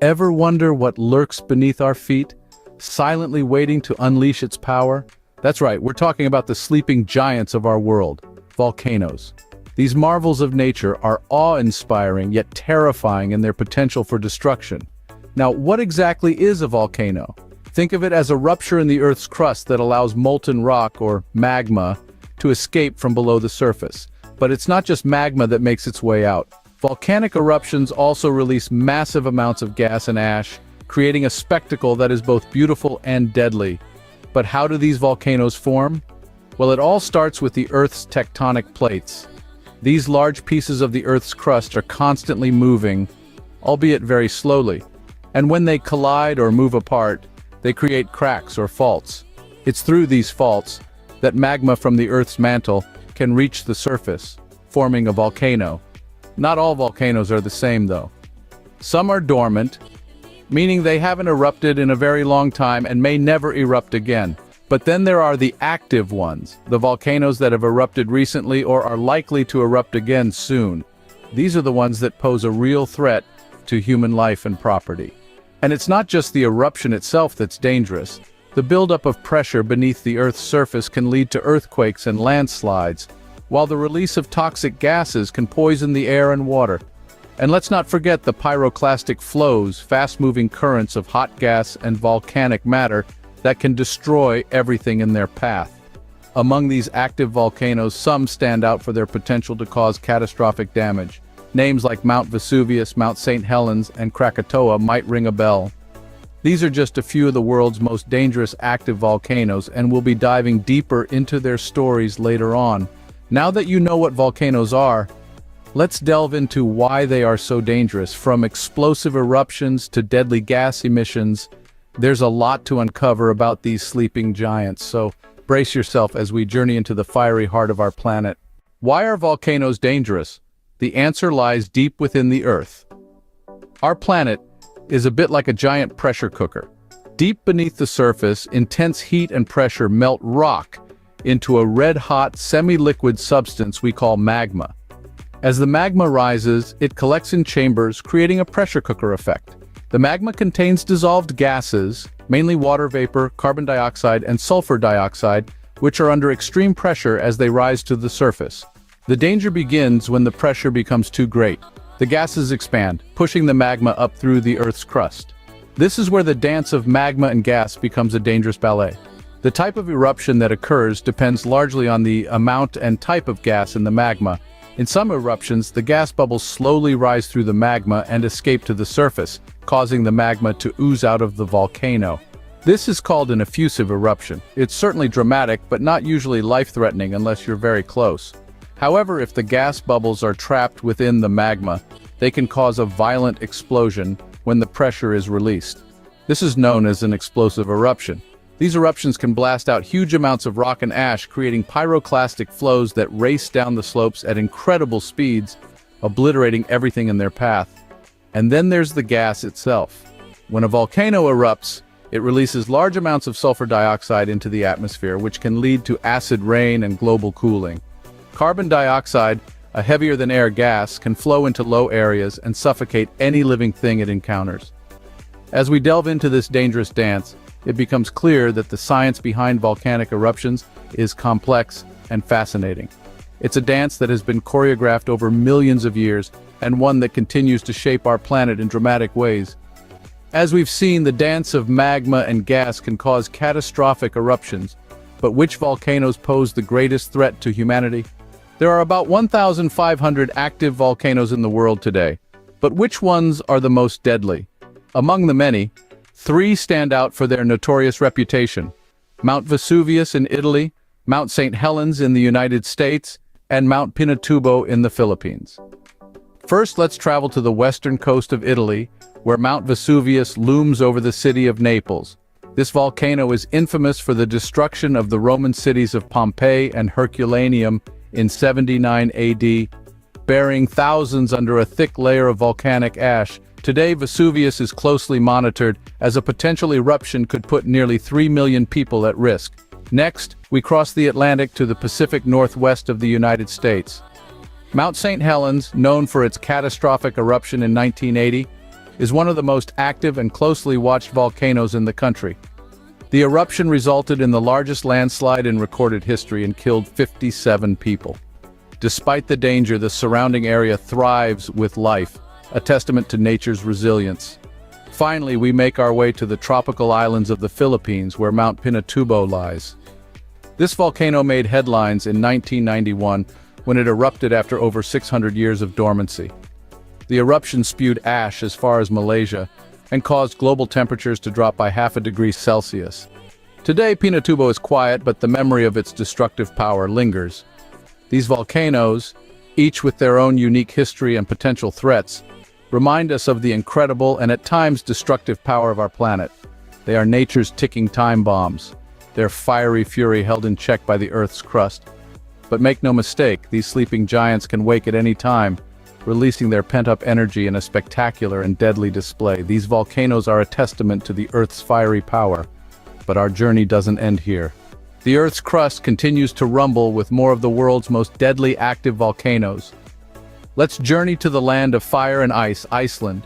Ever wonder what lurks beneath our feet, silently waiting to unleash its power? That's right, we're talking about the sleeping giants of our world, volcanoes. These marvels of nature are awe-inspiring yet terrifying in their potential for destruction. Now, what exactly is a volcano? Think of it as a rupture in the Earth's crust that allows molten rock, or magma, to escape from below the surface. But it's not just magma that makes its way out. Volcanic eruptions also release massive amounts of gas and ash, creating a spectacle that is both beautiful and deadly. But how do these volcanoes form? Well, it all starts with the Earth's tectonic plates. These large pieces of the Earth's crust are constantly moving, albeit very slowly. And when they collide or move apart, they create cracks or faults. It's through these faults that magma from the Earth's mantle can reach the surface, forming a volcano. Not all volcanoes are the same, though. Some are dormant, meaning they haven't erupted in a very long time and may never erupt again. But then there are the active ones, the volcanoes that have erupted recently or are likely to erupt again soon. These are the ones that pose a real threat to human life and property. And it's not just the eruption itself that's dangerous. The buildup of pressure beneath the Earth's surface can lead to earthquakes and landslides, while the release of toxic gases can poison the air and water. And let's not forget the pyroclastic flows, fast-moving currents of hot gas and volcanic matter that can destroy everything in their path. Among these active volcanoes, some stand out for their potential to cause catastrophic damage. Names like Mount Vesuvius, Mount St. Helens, and Krakatoa might ring a bell. These are just a few of the world's most dangerous active volcanoes, and we'll be diving deeper into their stories later on. Now that you know what volcanoes are, let's delve into why they are so dangerous. From explosive eruptions to deadly gas emissions, there's a lot to uncover about these sleeping giants, so brace yourself as we journey into the fiery heart of our planet. Why are volcanoes dangerous? The answer lies deep within the Earth. Our planet is a bit like a giant pressure cooker. Deep beneath the surface, intense heat and pressure melt rock into a red-hot, semi-liquid substance we call magma. As the magma rises, it collects in chambers, creating a pressure cooker effect. The magma contains dissolved gases, mainly water vapor, carbon dioxide, and sulfur dioxide, which are under extreme pressure as they rise to the surface. The danger begins when the pressure becomes too great. The gases expand, pushing the magma up through the Earth's crust. This is where the dance of magma and gas becomes a dangerous ballet. The type of eruption that occurs depends largely on the amount and type of gas in the magma. In some eruptions, the gas bubbles slowly rise through the magma and escape to the surface, causing the magma to ooze out of the volcano. This is called an effusive eruption. It's certainly dramatic, but not usually life-threatening unless you're very close. However, if the gas bubbles are trapped within the magma, they can cause a violent explosion when the pressure is released. This is known as an explosive eruption. These eruptions can blast out huge amounts of rock and ash, creating pyroclastic flows that race down the slopes at incredible speeds, obliterating everything in their path. And then there's the gas itself. When a volcano erupts, it releases large amounts of sulfur dioxide into the atmosphere, which can lead to acid rain and global cooling. Carbon dioxide, a heavier-than-air gas, can flow into low areas and suffocate any living thing it encounters. As we delve into this dangerous dance, it becomes clear that the science behind volcanic eruptions is complex and fascinating. It's a dance that has been choreographed over millions of years, and one that continues to shape our planet in dramatic ways. As we've seen, the dance of magma and gas can cause catastrophic eruptions, but which volcanoes pose the greatest threat to humanity? There are about 1,500 active volcanoes in the world today, but which ones are the most deadly? Among the many, 3 stand out for their notorious reputation: Mount Vesuvius in Italy, Mount St. Helens in the United States, and Mount Pinatubo in the Philippines. First, let's travel to the western coast of Italy, where Mount Vesuvius looms over the city of Naples. This volcano is infamous for the destruction of the Roman cities of Pompeii and Herculaneum in 79 AD, burying thousands under a thick layer of volcanic ash. Today, Vesuvius is closely monitored, as a potential eruption could put nearly 3 million people at risk. Next, we cross the Atlantic to the Pacific Northwest of the United States. Mount St. Helens, known for its catastrophic eruption in 1980, is one of the most active and closely watched volcanoes in the country. The eruption resulted in the largest landslide in recorded history and killed 57 people. Despite the danger, the surrounding area thrives with life, a testament to nature's resilience. Finally, we make our way to the tropical islands of the Philippines, where Mount Pinatubo lies. This volcano made headlines in 1991 when it erupted after over 600 years of dormancy. The eruption spewed ash as far as Malaysia and caused global temperatures to drop by half a degree Celsius. Today, Pinatubo is quiet, but the memory of its destructive power lingers. These volcanoes, each with their own unique history and potential threats, remind us of the incredible and at times destructive power of our planet. They are nature's ticking time bombs, their fiery fury held in check by the Earth's crust. But make no mistake, these sleeping giants can wake at any time, releasing their pent-up energy in a spectacular and deadly display. These volcanoes are a testament to the Earth's fiery power. But our journey doesn't end here. The Earth's crust continues to rumble with more of the world's most deadly active volcanoes. Let's journey to the land of fire and ice, Iceland,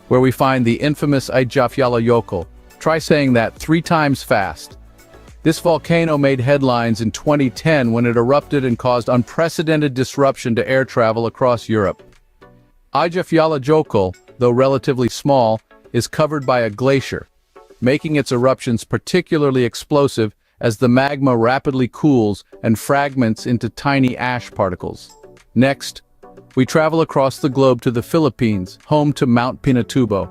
where we find the infamous Eyjafjallajökull. Try saying that 3 times fast. This volcano made headlines in 2010 when it erupted and caused unprecedented disruption to air travel across Europe. Eyjafjallajökull, though relatively small, is covered by a glacier, making its eruptions particularly explosive as the magma rapidly cools and fragments into tiny ash particles. Next, we travel across the globe to the Philippines, home to Mount Pinatubo.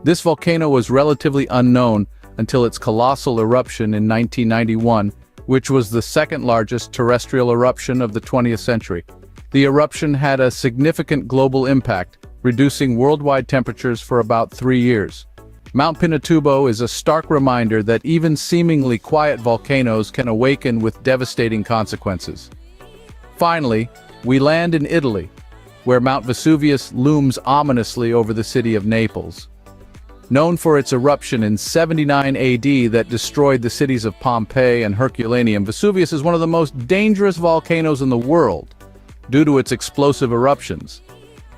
This volcano was relatively unknown until its colossal eruption in 1991, which was the second largest terrestrial eruption of the 20th century. The eruption had a significant global impact, reducing worldwide temperatures for about 3 years. Mount Pinatubo is a stark reminder that even seemingly quiet volcanoes can awaken with devastating consequences. Finally, we land in Italy, where Mount Vesuvius looms ominously over the city of Naples. Known for its eruption in 79 AD that destroyed the cities of Pompeii and Herculaneum, Vesuvius is one of the most dangerous volcanoes in the world due to its explosive eruptions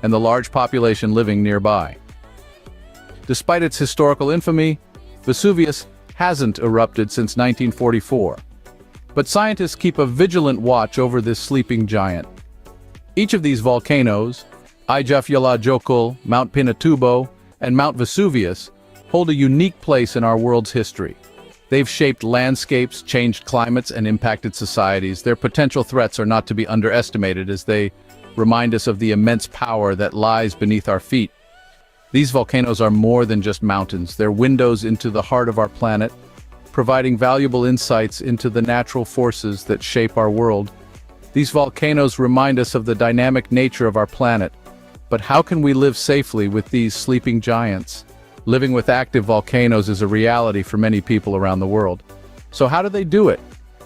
and the large population living nearby. Despite its historical infamy, Vesuvius hasn't erupted since 1944. But scientists keep a vigilant watch over this sleeping giant. Each of these volcanoes, Eyjafjallajökull, Mount Pinatubo, and Mount Vesuvius, hold a unique place in our world's history. They've shaped landscapes, changed climates, and impacted societies. Their potential threats are not to be underestimated as they remind us of the immense power that lies beneath our feet. These volcanoes are more than just mountains. They're windows into the heart of our planet, providing valuable insights into the natural forces that shape our world. These volcanoes remind us of the dynamic nature of our planet. But how can we live safely with these sleeping giants? Living with active volcanoes is a reality for many people around the world. So how do they do it?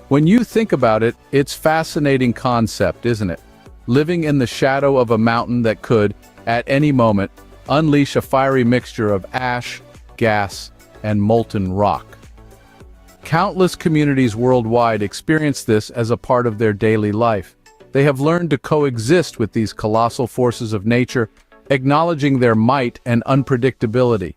When you think about it, it's a fascinating concept, isn't it? Living in the shadow of a mountain that could, at any moment, unleash a fiery mixture of ash, gas, and molten rock. Countless communities worldwide experience this as a part of their daily life. They have learned to coexist with these colossal forces of nature, acknowledging their might and unpredictability.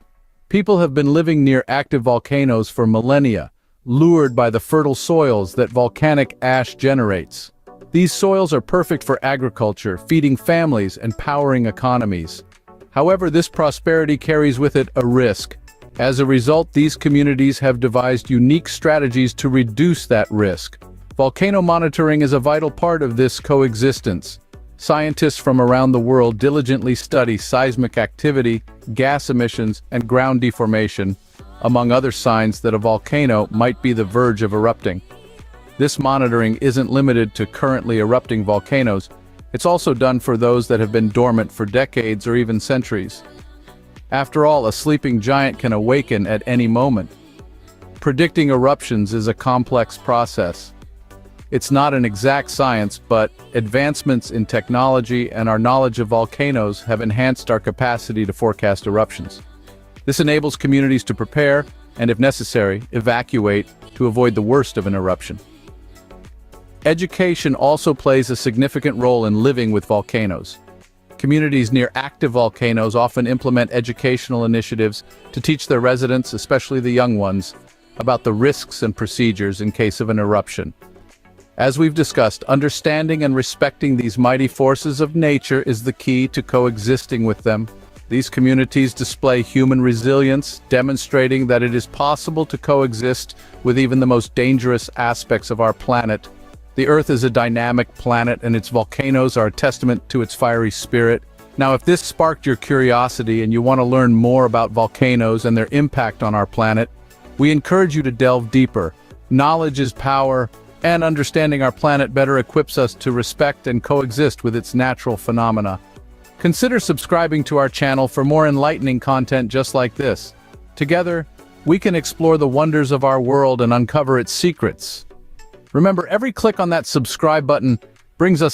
People have been living near active volcanoes for millennia, lured by the fertile soils that volcanic ash generates. These soils are perfect for agriculture, feeding families and powering economies. However, this prosperity carries with it a risk. As a result, these communities have devised unique strategies to reduce that risk. Volcano monitoring is a vital part of this coexistence. Scientists from around the world diligently study seismic activity, gas emissions, and ground deformation, among other signs that a volcano might be the verge of erupting. This monitoring isn't limited to currently erupting volcanoes. It's also done for those that have been dormant for decades or even centuries. After all, a sleeping giant can awaken at any moment. Predicting eruptions is a complex process. It's not an exact science, but advancements in technology and our knowledge of volcanoes have enhanced our capacity to forecast eruptions. This enables communities to prepare and, if necessary, evacuate to avoid the worst of an eruption. Education also plays a significant role in living with volcanoes. Communities near active volcanoes often implement educational initiatives to teach their residents, especially the young ones, about the risks and procedures in case of an eruption. As we've discussed, understanding and respecting these mighty forces of nature is the key to coexisting with them. These communities display human resilience, demonstrating that it is possible to coexist with even the most dangerous aspects of our planet. The Earth is a dynamic planet, and its volcanoes are a testament to its fiery spirit. Now, if this sparked your curiosity and you want to learn more about volcanoes and their impact on our planet, we encourage you to delve deeper. Knowledge is power, and understanding our planet better equips us to respect and coexist with its natural phenomena. Consider subscribing to our channel for more enlightening content just like this. Together, we can explore the wonders of our world and uncover its secrets. Remember, every click on that subscribe button brings us a